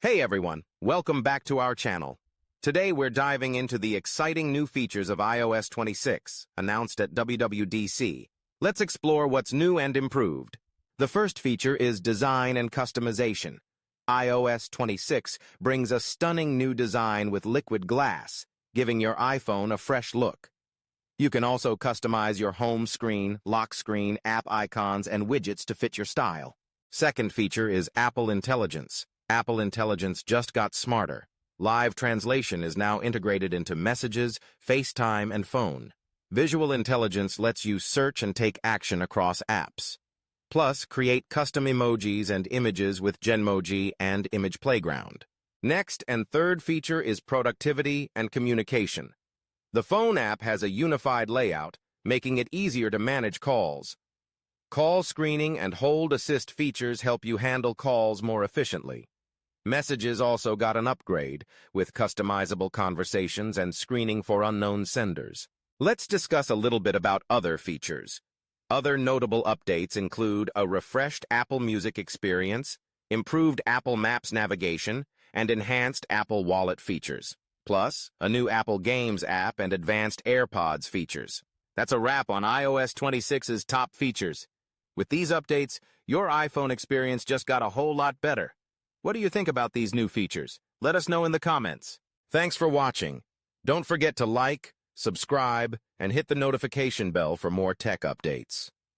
Hey everyone, welcome back to our channel. Today we're diving into the exciting new features of iOS 26, announced at WWDC. Let's explore what's new and improved. The first feature is design and customization. iOS 26 brings a stunning new design with liquid glass, giving your iPhone a fresh look. You can also customize your home screen, lock screen, app icons, and widgets to fit your style. Second feature is Apple Intelligence. Apple Intelligence just got smarter. Live translation is now integrated into Messages, FaceTime, and Phone. Visual Intelligence lets you search and take action across apps. Plus, create custom emojis and images with Genmoji and Image Playground. Next and third feature is productivity and communication. The Phone app has a unified layout, making it easier to manage calls. Call screening and hold assist features help you handle calls more efficiently. Messages also got an upgrade, with customizable conversations and screening for unknown senders. Let's discuss a little bit about other features. Other notable updates include a refreshed Apple Music experience, improved Apple Maps navigation, and enhanced Apple Wallet features. Plus, a new Apple Games app and advanced AirPods features. That's a wrap on iOS 26's top features. With these updates, your iPhone experience just got a whole lot better. What do you think about these new features? Let us know in the comments. Thanks for watching. Don't forget to like, subscribe, and hit the notification bell for more tech updates.